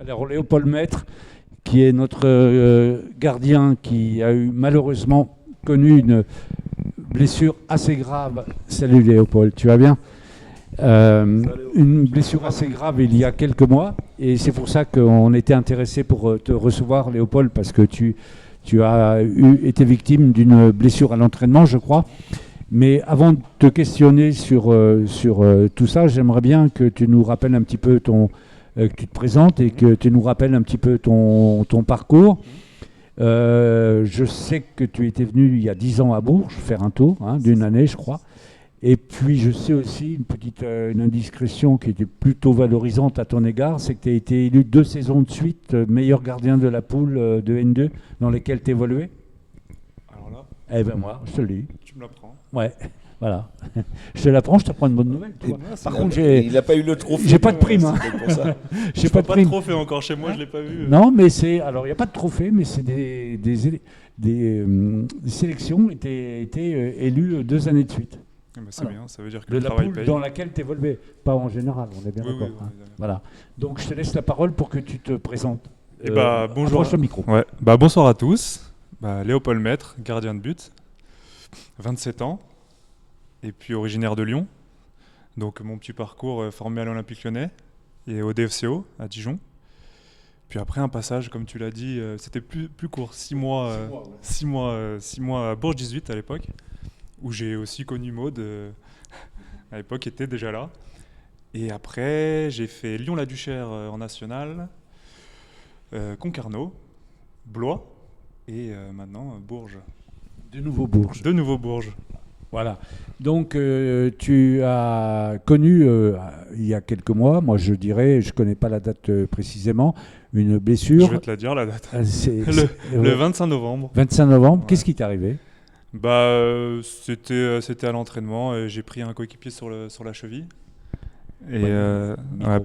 Alors Léopold Maître, qui est notre gardien, qui a eu malheureusement connu une blessure assez grave. Salut Léopold, tu vas bien? Une blessure assez grave il y a quelques mois, et c'est pour ça qu'on était intéressé pour te recevoir, Léopold, parce que tu as été victime d'une blessure à l'entraînement, je crois. Mais avant de te questionner sur tout ça, j'aimerais bien que tu nous rappelles un petit peu que tu te présentes et que tu nous rappelles un petit peu ton parcours. Je sais que tu étais venu il y a 10 ans à Bourges faire un tour, d'une année, je crois. Et puis je sais aussi une indiscrétion qui était plutôt valorisante à ton égard, c'est que tu as été élu 2 saisons de suite meilleur gardien de la poule de N2 dans lesquelles tu évoluais. Alors là, Eh ben moi, je te le dis. tu me l'apprends. Ouais, voilà. Je te l'apprends, je te prends une bonne nouvelle. Tu vois. Par contre, il n'a pas eu le trophée. J'ai pas de prime. Pour ça. J'ai pas de de prime. trophée encore chez moi, je l'ai pas vu. Non, mais alors il n'y a pas de trophée, mais c'est des sélections étaient élues 2 années de suite. Mais c'est Alors, bien, ça veut dire que de le la travail poule paye. dans laquelle tu évoluais, pas en général, on est bien Oui, d'accord. oui, oui, Voilà. Donc je te laisse la parole pour que tu te présentes. Bonjour. Approche le micro. Ouais. Bonsoir à tous. Léopold Maître, gardien de but, 27 ans, et puis originaire de Lyon. Donc mon petit parcours formé à l'Olympique Lyonnais et au DFCO à Dijon. Puis après un passage, comme tu l'as dit, c'était plus court, 6 mois, 6 mois à Bourges 18 à l'époque, où j'ai aussi connu Maud, à l'époque était déjà là. Et après, j'ai fait Lyon-la-Duchère en national, Concarneau, Blois et maintenant Bourges. De nouveau Bourges. De nouveau Bourges. Voilà. Donc tu as connu il y a quelques mois, moi je dirais, je ne connais pas la date précisément, une blessure. Je vais te la dire la date. C'est Le 25 novembre. 25 novembre. Ouais. Qu'est-ce qui t'est arrivé? C'était à l'entraînement et j'ai pris un coéquipier sur la cheville. Et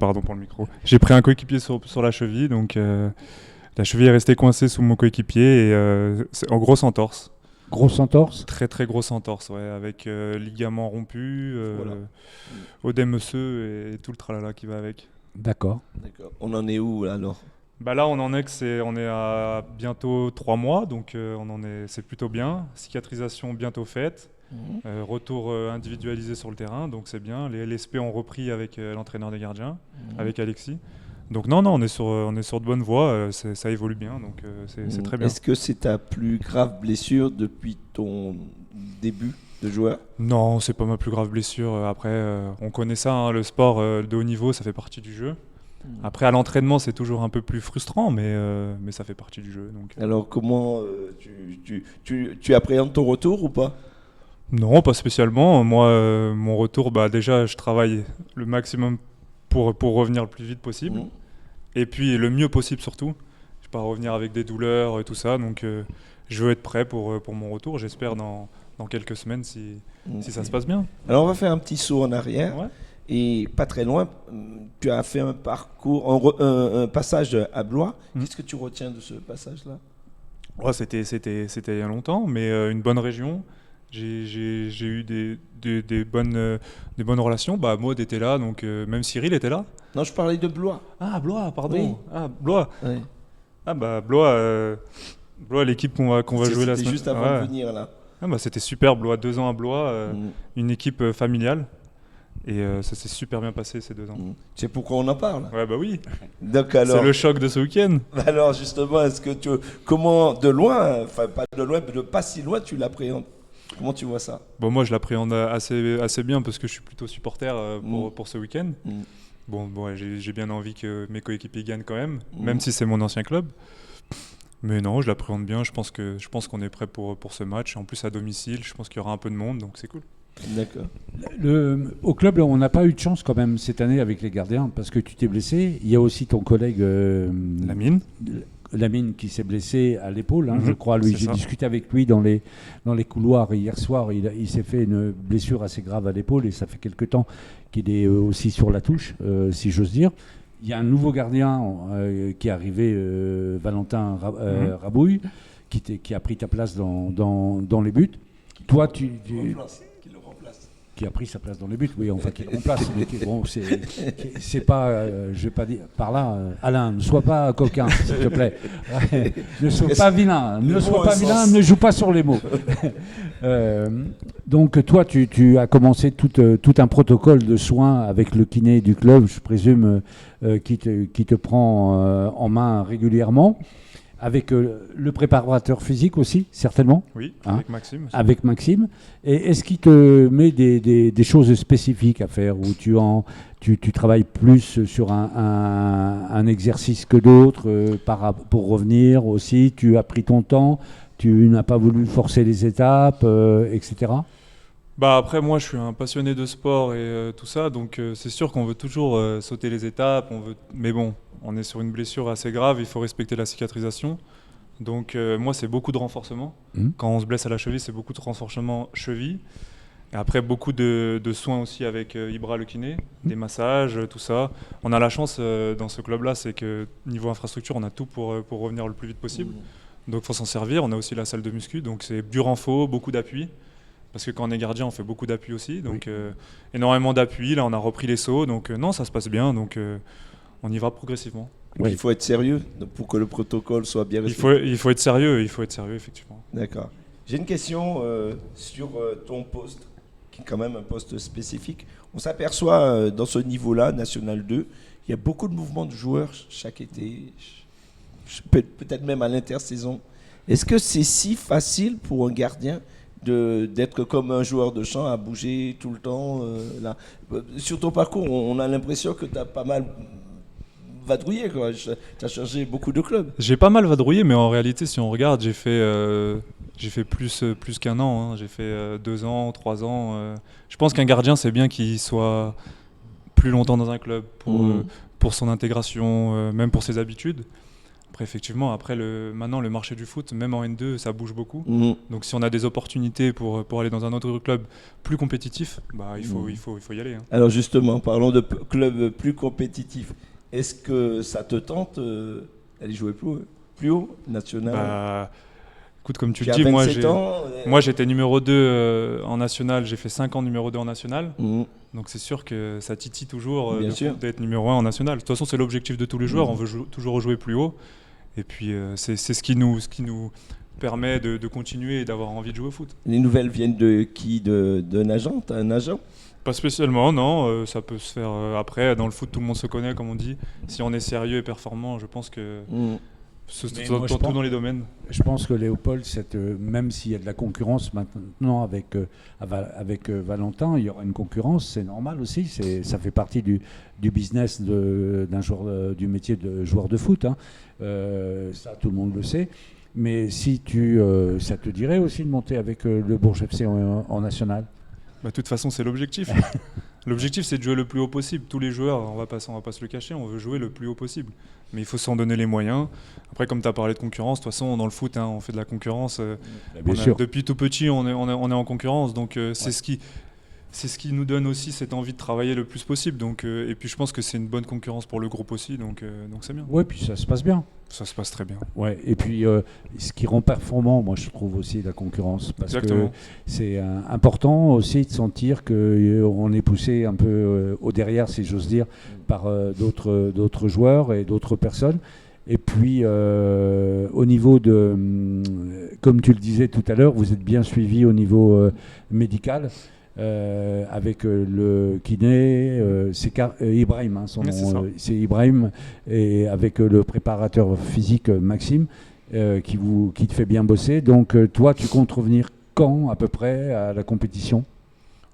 pardon pour le micro. J'ai pris un coéquipier sur la cheville, donc la cheville est restée coincée sous mon coéquipier et c'est en grosse entorse. Grosse entorse? Très très grosse entorse, ouais, avec ligament rompu, Voilà. odème osseux et tout le tralala qui va avec. D'accord. D'accord. On en est où alors? Là on est à bientôt 3 mois, donc c'est plutôt bien. Cicatrisation bientôt faite. Retour individualisé sur le terrain, donc c'est bien. Les LSP ont repris avec l'entraîneur des gardiens, avec Alexis. Donc non, on est sur de bonnes voies, ça évolue bien, donc c'est très bien. Est-ce que c'est ta plus grave blessure depuis ton début de joueur? Non, c'est pas ma plus grave blessure. Après, on connaît ça, le sport de haut niveau, ça fait partie du jeu. Après, à l'entraînement, c'est toujours un peu plus frustrant, mais ça fait partie du jeu. Donc. Alors comment tu appréhendes ton retour ou pas? Non, pas spécialement. Moi, mon retour, déjà, je travaille le maximum pour revenir le plus vite possible. Et puis, le mieux possible surtout. Je ne vais pas revenir avec des douleurs et tout ça. Donc, je veux être prêt pour mon retour. J'espère dans quelques semaines si ça se passe bien. Alors, on va faire un petit saut en arrière. Ouais. Et pas très loin, tu as fait un parcours, un passage à Blois. Qu'est-ce que tu retiens de ce passage-là? C'était il y a longtemps, mais une bonne région. J'ai eu des bonnes relations. Maud était là, donc même Cyril était là. Non, je parlais de Blois. Ah, Blois, pardon. Oui. Ah, Blois. Oui. Blois, l'équipe qu'on va jouer la semaine. C'était juste avant de venir là. C'était super, Blois, 2 ans à Blois, une équipe familiale. Et ça s'est super bien passé ces 2 ans. C'est pourquoi on en parle. Ouais, oui. Donc, alors, c'est le choc de ce week-end. Alors justement, comment de loin, enfin pas de loin, mais de pas si loin, tu l'appréhendes? Comment tu vois ça? Moi, je l'appréhende assez bien parce que je suis plutôt supporter pour ce week-end. J'ai bien envie que mes coéquipiers gagnent quand même si c'est mon ancien club. Mais non, je l'appréhende bien. Je pense qu'on est prêt pour ce match. En plus, à domicile, je pense qu'il y aura un peu de monde, donc c'est cool. D'accord. Au club, on n'a pas eu de chance quand même cette année avec les gardiens parce que tu t'es blessé. Il y a aussi ton collègue Lamine qui s'est blessé à l'épaule, je crois. J'ai discuté avec lui dans les couloirs hier soir. Il s'est fait une blessure assez grave à l'épaule et ça fait quelque temps qu'il est aussi sur la touche, si j'ose dire. Il y a un nouveau gardien qui est arrivé, Valentin Rabouille, qui a pris ta place dans les buts. Toi, Qui le remplace. qui a pris sa place dans les buts, oui, enfin qui le remplace. Mais bon, c'est pas, je vais pas dire par là, Alain, ne sois pas coquin, s'il te plaît. Ne sois pas vilain, ne joue pas sur les mots. Donc toi, tu as commencé tout un protocole de soins avec le kiné du club, je présume, qui te prend en main régulièrement. Avec le préparateur physique aussi, certainement. Oui, hein, avec Maxime aussi. Avec Maxime. Et est-ce qu'il te met des choses spécifiques à faire, où tu travailles plus sur un exercice que d'autres pour revenir aussi? Tu as pris ton temps, tu n'as pas voulu forcer les étapes, etc. Bah après, moi, je suis un passionné de sport et tout ça, donc c'est sûr qu'on veut toujours sauter les étapes, mais bon, on est sur une blessure assez grave, il faut respecter la cicatrisation. Donc moi, c'est beaucoup de renforcement. Quand on se blesse à la cheville, c'est beaucoup de renforcement cheville. Et après, beaucoup de soins aussi avec Ibra le kiné, des massages, tout ça. On a la chance dans ce club-là, c'est que niveau infrastructure, on a tout pour revenir le plus vite possible. Donc il faut s'en servir. On a aussi la salle de muscu, donc c'est du renfort, beaucoup d'appui. Parce que quand on est gardien, on fait beaucoup d'appui aussi. Donc énormément d'appui. Là, on a repris les sauts. Donc non, ça se passe bien. Donc on y va progressivement. Oui. Il faut être sérieux pour que le protocole soit bien respecté. Il faut être sérieux, effectivement. D'accord. J'ai une question sur ton poste, qui est quand même un poste spécifique. On s'aperçoit dans ce niveau-là, National 2, il y a beaucoup de mouvements de joueurs chaque été, peut-être même à l'intersaison. Est-ce que c'est si facile pour un gardien d'être comme un joueur de champ à bouger tout le temps là. Sur ton parcours, on a l'impression que tu as pas mal vadrouillé, quoi. Tu as changé beaucoup de clubs. J'ai pas mal vadrouillé, mais en réalité, si on regarde, j'ai fait plus qu'un an. Hein. J'ai fait 2 ans, 3 ans. Je pense qu'un gardien, c'est bien qu'il soit plus longtemps dans un club pour son intégration, même pour ses habitudes. Après, effectivement, maintenant, le marché du foot, même en N2, ça bouge beaucoup. Donc, si on a des opportunités pour aller dans un autre club plus compétitif, bah, il faut y aller. Hein. Alors, justement, parlons de clubs plus compétitifs. Est-ce que ça te tente d'aller jouer plus haut, national? Bah, écoute, comme tu le dis, moi, j'étais numéro 2 en national. J'ai fait 5 ans numéro 2 en national. Donc, c'est sûr que ça titille toujours d'être numéro 1 en national. De toute façon, c'est l'objectif de tous les joueurs. On veut toujours jouer plus haut. Et puis, c'est ce qui nous permet de continuer et d'avoir envie de jouer au foot. Les nouvelles viennent de qui? D'un agent? T'as un agent? Pas spécialement, non. Ça peut se faire après. Dans le foot, tout le monde se connaît, comme on dit. Si on est sérieux et performant, je pense que tout dans les domaines. Je pense que Léopold, même s'il y a de la concurrence maintenant avec Valentin, il y aura une concurrence, c'est normal aussi. Ça fait partie du business d'un joueur, du métier de joueur de foot. Hein. Ça, tout le monde le sait. Mais si ça te dirait aussi de monter avec le Bourges FC en national? De toute façon, c'est l'objectif. L'objectif, c'est de jouer le plus haut possible. Tous les joueurs, on va pas se le cacher, on veut jouer le plus haut possible. Mais il faut s'en donner les moyens. Après, comme tu as parlé de concurrence, de toute façon, dans le foot, on fait de la concurrence. Depuis tout petit, on est en concurrence. Donc, c'est ce qui nous donne aussi cette envie de travailler le plus possible. Donc, et puis, je pense que c'est une bonne concurrence pour le groupe aussi. Donc c'est bien. Oui, puis ça se passe bien. Ça se passe très bien. Ouais, et puis ce qui rend performant, moi je trouve aussi la concurrence, parce Exactement. que c'est important aussi de sentir qu'on est poussé un peu au derrière, si j'ose dire, par d'autres joueurs et d'autres personnes. Et puis au niveau comme tu le disais tout à l'heure, vous êtes bien suivi au niveau médical. Avec le kiné, c'est Ibrahim, hein, son nom, c'est Ibrahim, et avec le préparateur physique Maxime, qui te fait bien bosser. Donc toi, tu comptes revenir quand à peu près à la compétition?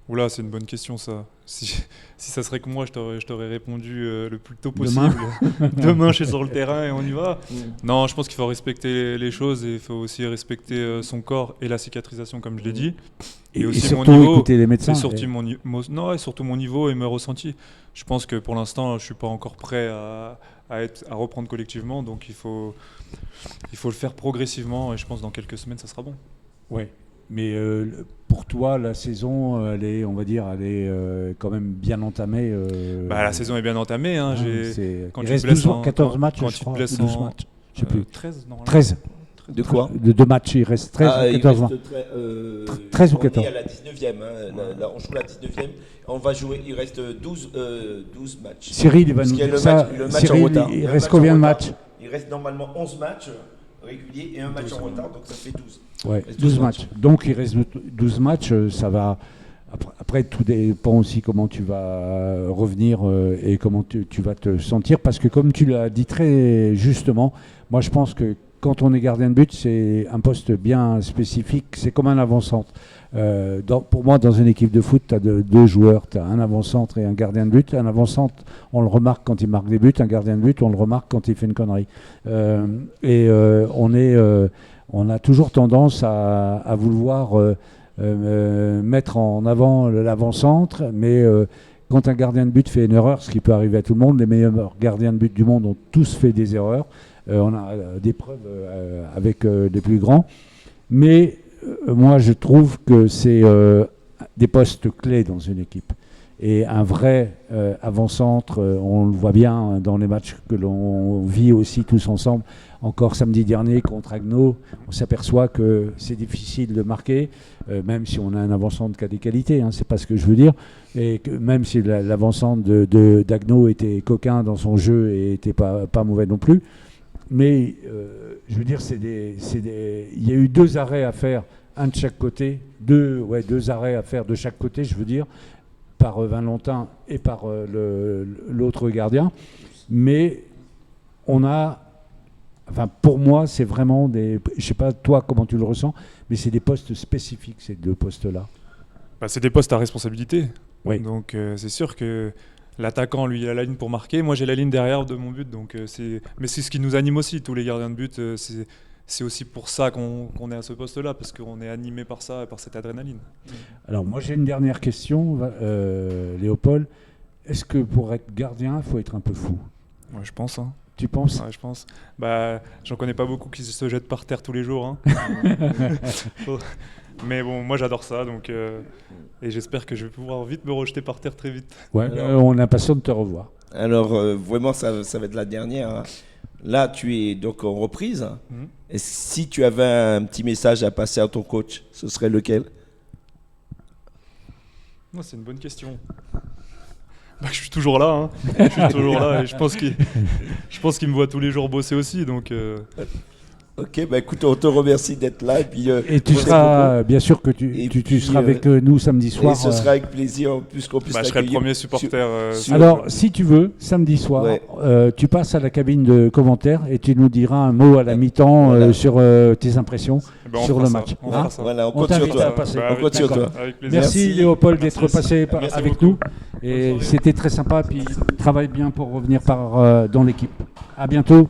Oula, c'est une bonne question ça. Si ça serait que moi, je t'aurais répondu le plus tôt possible. Demain, je suis sur le terrain et on y va. Non, je pense qu'il faut respecter les choses et il faut aussi respecter son corps et la cicatrisation, comme je l'ai dit. Et aussi surtout mon niveau, écouter les médecins. Et surtout mon niveau et mes ressentis. Je pense que pour l'instant, je suis pas encore prêt à reprendre collectivement, donc il faut le faire progressivement et je pense que dans quelques semaines, ça sera bon. Ouais. Mais pour toi, la saison, elle est quand même bien entamée. La saison est bien entamée. Hein. Il reste 14 matchs, je crois. 12 matchs. Je sais plus. 13, normalement. 13. De quoi? De matchs, il reste 13 ou 14 matchs. 13 ou 14. On est à la 19e, là, on joue la 19e. On va jouer, il reste 12 matchs. Cyril, il va nous dire ça. Cyril, il reste combien de matchs? Il reste normalement 11 matchs réguliers et un match en retard, donc ça fait 12. Ouais, 12 matchs. Donc il reste 12 matchs, ça va... Après, tout dépend aussi comment tu vas revenir et comment tu vas te sentir. Parce que comme tu l'as dit très justement, moi je pense que quand on est gardien de but, c'est un poste bien spécifique. C'est comme un avant-centre. Pour moi, dans une équipe de foot, tu as deux joueurs. Tu as un avant-centre et un gardien de but. Un avant-centre, on le remarque quand il marque des buts. Un gardien de but, on le remarque quand il fait une connerie. On a toujours tendance à vouloir... mettre en avant l'avant-centre, mais quand un gardien de but fait une erreur, ce qui peut arriver à tout le monde, les meilleurs gardiens de but du monde ont tous fait des erreurs. On a des preuves avec les plus grands. Mais moi, je trouve que c'est des postes clés dans une équipe. Et un vrai avant-centre, on le voit bien dans les matchs que l'on vit aussi tous ensemble. Encore samedi dernier contre Agno, on s'aperçoit que c'est difficile de marquer, même si on a un avant-centre qui a des qualités, hein, c'est pas ce que je veux dire. Et que même si l'avant-centre d'Agno était coquin dans son jeu et était pas mauvais non plus. Mais je veux dire, il y a eu 2 arrêts à faire, un de chaque côté, deux arrêts à faire de chaque côté, je veux dire, par Valentin et par l'autre gardien. Mais on a... Enfin, pour moi, c'est vraiment des... Je sais pas, toi, comment tu le ressens, mais c'est des postes spécifiques, ces 2 postes-là. Bah, c'est des postes à responsabilité. Oui. Donc, c'est sûr que l'attaquant, lui, il a la ligne pour marquer. Moi, j'ai la ligne derrière de mon but. Donc, mais c'est ce qui nous anime aussi, tous les gardiens de but. C'est aussi pour ça qu'on est à ce poste-là, parce qu'on est animé par ça, par cette adrénaline. Alors, moi, j'ai une dernière question, Léopold. Est-ce que pour être gardien, il faut être un peu fou? Ouais, je pense, hein. Tu penses? Ouais, je pense. Bah, j'en connais pas beaucoup qui se jettent par terre tous les jours. Hein. Mais bon, moi j'adore ça, donc et j'espère que je vais pouvoir vite me rejeter par terre très vite. Ouais, on est impatient de te revoir. Alors, vraiment, ça va être la dernière. Hein. Là, tu es donc en reprise. Mm-hmm. Et si tu avais un petit message à passer à ton coach, ce serait lequel? C'est une bonne question. Bah, je suis toujours là, hein. Je suis toujours là et je pense qu'il me voit tous les jours bosser aussi, donc. Ok, bah écoute, on te remercie d'être là et puis. Et tu seras, bien sûr que tu seras avec nous samedi soir. Et ce sera avec plaisir, puisqu'on puisse. Je serai le premier supporter. Alors, si tu veux, samedi soir, tu passes à la cabine de commentaires et tu nous diras un mot à la mi-temps sur tes impressions sur le match. Voilà, on compte sur toi. On compte sur toi. Merci Léopold d'être passé avec nous. Et c'était très sympa. Puis travaille bien pour revenir dans l'équipe. À bientôt.